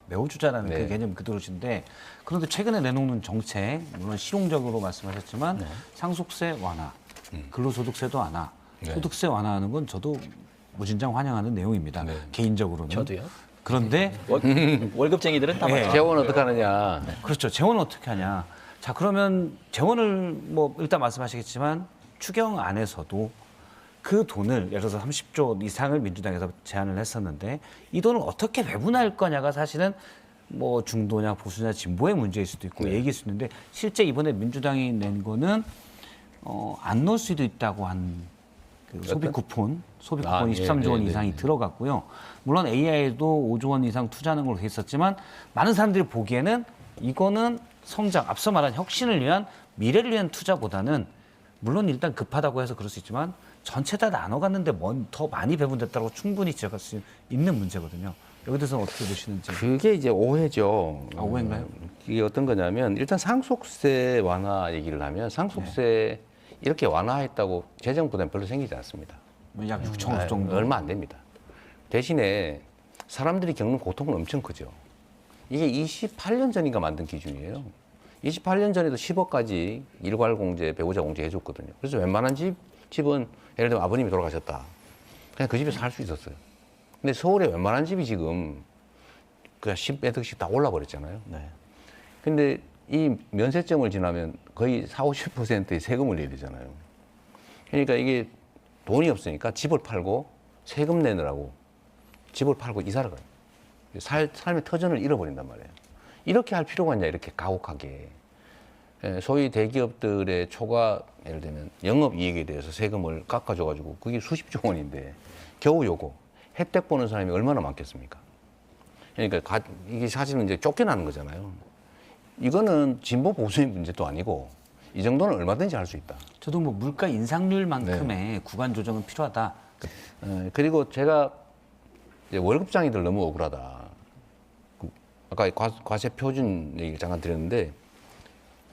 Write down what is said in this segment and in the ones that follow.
매우 주자라는 네. 그 개념 그대로신데 그런데 최근에 내놓는 정책 물론 실용적으로 말씀하셨지만 상속세 완화, 근로소득세도 완화, 네. 소득세 완화하는 건 저도 무진장 환영하는 내용입니다. 네. 개인적으로는. 저도요. 그런데 월급쟁이들은 다 마찬가지. 재원 어떻게 하느냐. 그렇죠. 재원은 어떻게 하냐. 자, 그러면 재원을 뭐 일단 말씀하시겠지만 추경 안에서도 그 돈을 예를 들어서 30조 이상을 민주당에서 제안을 했었는데 이 돈을 어떻게 배분할 거냐가 사실은 뭐 중도냐 보수냐 진보의 문제일 수도 있고 얘기일 수 있는데 실제 이번에 민주당이 낸 거는 안 넣을 수도 있다고 한 그 소비 쿠폰 23조 원 이상이 들어갔고요. 물론 AI도 5조 원 이상 투자하는 걸로 돼 있었지만 많은 사람들이 보기에는 이거는 성장, 앞서 말한 혁신을 위한 미래를 위한 투자보다는 물론 일단 급하다고 해서 그럴 수 있지만 전체 다 나눠갔는데 더 많이 배분됐다고 충분히 지적할 수 있는 문제거든요. 여기 대해서는 어떻게 보시는지. 그게 이제 오해죠. 오해인가요? 이게 어떤 거냐면 일단 상속세 완화 얘기를 하면 상속세 이렇게 완화했다고 재정 부담 별로 생기지 않습니다. 약 6천억 정도. 얼마 안 됩니다. 대신에 사람들이 겪는 고통은 엄청 크죠. 이게 28년 전인가 만든 기준이에요. 28년 전에도 10억까지 일괄 공제, 배우자 공제 해줬거든요. 그래서 웬만한 집은 예를 들면 아버님이 돌아가셨다. 그냥 그 집에서 살 수 있었어요. 근데 서울에 웬만한 집이 지금 그냥 10매덕씩 다 올라버렸잖아요. 네. 근데 이 면세점을 지나면 거의 40~50%의 세금을 내야 되잖아요. 그러니까 이게 돈이 없으니까 집을 팔고 세금 내느라고 집을 팔고 이사를 가요. 삶의 터전을 잃어버린단 말이에요. 이렇게 할 필요가 있냐, 이렇게 가혹하게. 소위 대기업들의 초과, 예를 들면 영업이익에 대해서 세금을 깎아줘가지고 그게 수십조 원인데 겨우 요거 혜택 보는 사람이 얼마나 많겠습니까? 그러니까 이게 사실은 이제 쫓겨나는 거잖아요. 이거는 진보 보수의 문제도 아니고 이 정도는 얼마든지 할 수 있다. 저도 뭐 물가 인상률만큼의 구간 조정은 필요하다. 그리고 제가 이제 월급장이들 너무 억울하다. 아까 과세 표준 얘기를 잠깐 드렸는데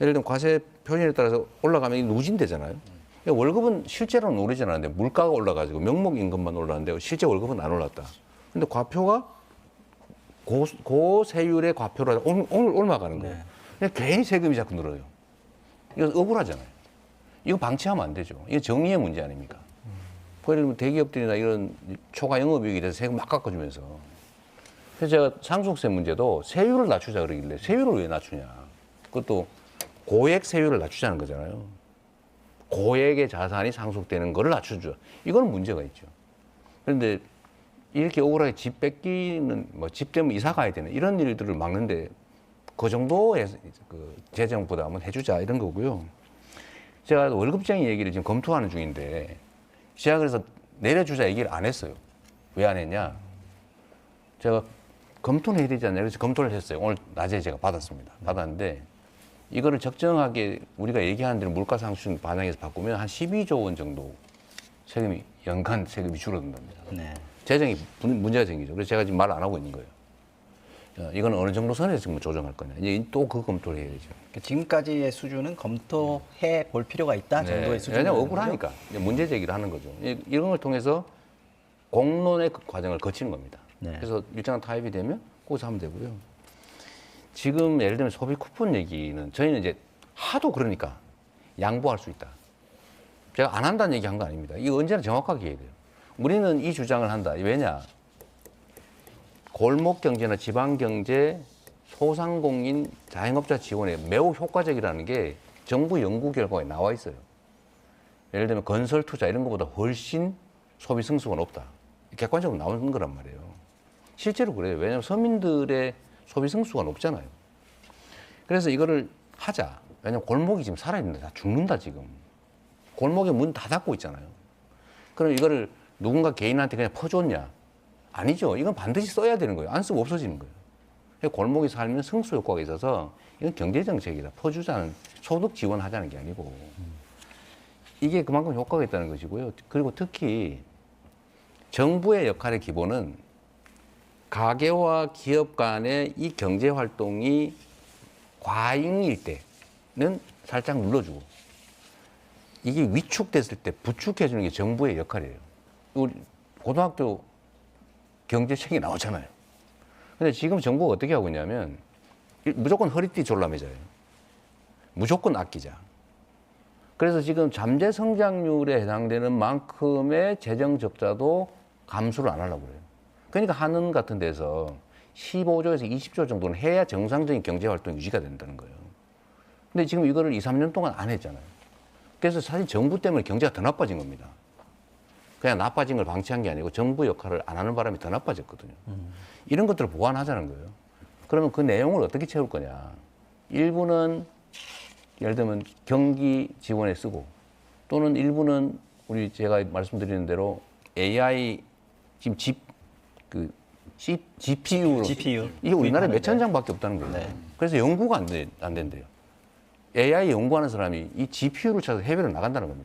예를 들면 과세 표준에 따라서 올라가면 이게 누진되잖아요. 월급은 실제로는 오르지 않았는데 물가가 올라가지고 명목 임금만 올랐는데 실제 월급은 안 올랐다. 근데 과표가 고세율의 과표로 오늘 올라가는 거예요. 그냥 괜히 세금이 자꾸 늘어요. 이거 억울하잖아요. 이거 방치하면 안 되죠. 이거 정의의 문제 아닙니까? 예를 들면 대기업들이나 이런 초과 영업이익에 대해서 세금 막 깎아주면서. 그래서 제가 상속세 문제도 세율을 낮추자 그러길래 세율을 왜 낮추냐. 그것도 고액 세율을 낮추자는 거잖아요. 고액의 자산이 상속되는 거를 낮춰줘. 이거는 문제가 있죠. 그런데 이렇게 억울하게 집 뺏기는, 뭐 집 때문에 이사 가야 되는 이런 일들을 막는데 그 정도의 그 재정 부담은 해주자 이런 거고요. 제가 월급쟁이 얘기를 지금 검토하는 중인데 제가 그래서 내려주자 얘기를 안 했어요. 왜 안 했냐? 제가 검토는 해야 되지 않나요? 그래서 검토를 했어요. 오늘 낮에 제가 받았습니다. 받았는데 이거를 적정하게 우리가 얘기하는 대로 물가상승 반영해서 바꾸면 한 12조 원 정도 세금이 연간 세금이 줄어든답니다. 네. 재정이 문제가 생기죠. 그래서 제가 지금 말 안 하고 있는 거예요. 이건 어느 정도 선에서 지금 조정할 거냐. 이제 또 그 검토를 해야 되죠. 지금까지의 수준은 검토해 볼 필요가 있다 정도의 수준. 왜냐하면 억울하니까 이제 문제 제기를 하는 거죠. 이런 걸 통해서 공론의 과정을 거치는 겁니다. 네. 그래서 일정한 타협이 되면 거기서 하면 되고요. 지금 예를 들면 소비 쿠폰 얘기는 저희는 이제 하도 그러니까 양보할 수 있다. 제가 안 한다는 얘기 한 거 아닙니다. 이거 언제나 정확하게 해야 돼요. 우리는 이 주장을 한다. 왜냐? 골목 경제나 지방 경제, 소상공인, 자영업자 지원에 매우 효과적이라는 게 정부 연구 결과에 나와 있어요. 예를 들면 건설 투자 이런 것보다 훨씬 소비 승수가 높다. 객관적으로 나오는 거란 말이에요. 실제로 그래요. 왜냐하면 서민들의 소비 승수가 높잖아요. 그래서 이거를 하자. 왜냐하면 골목이 지금 살아있는데 다 죽는다 지금. 골목에 문 다 닫고 있잖아요. 그럼 이거를 누군가 개인한테 그냥 퍼줬냐? 아니죠. 이건 반드시 써야 되는 거예요. 안 쓰고 없어지는 거예요. 골목이 살면 승수 효과가 있어서 이건 경제정책이다. 퍼주자는 소득 지원하자는 게 아니고 이게 그만큼 효과가 있다는 것이고요. 그리고 특히 정부의 역할의 기본은 가계와 기업 간의 이 경제 활동이 과잉일 때는 살짝 눌러주고 이게 위축됐을 때 부축해주는 게 정부의 역할이에요. 우리 고등학교 경제책이 나오잖아요. 근데 지금 정부가 어떻게 하고 있냐면 무조건 허리띠 졸라매져요. 무조건 아끼자. 그래서 지금 잠재 성장률에 해당되는 만큼의 재정 적자도 감수를 안 하려고 그래요. 그러니까 한은 같은 데서 15조에서 20조 정도는 해야 정상적인 경제 활동이 유지가 된다는 거예요. 근데 지금 이거를 2, 3년 동안 안 했잖아요. 그래서 사실 정부 때문에 경제가 더 나빠진 겁니다. 그냥 나빠진 걸 방치한 게 아니고 정부 역할을 안 하는 바람에 더 나빠졌거든요. 이런 것들을 보완하자는 거예요. 그러면 그 내용을 어떻게 채울 거냐. 일부는 예를 들면 경기 지원에 쓰고 또는 일부는 우리 제가 말씀드리는 대로 AI 지금 GPU로 GPU 이게 우리나라에 구입하는데. 몇천 장밖에 없다는 거예요. 네. 그래서 연구가 안 된대요. AI 연구하는 사람이 이 GPU를 찾아서 해외로 나간다는 겁니다.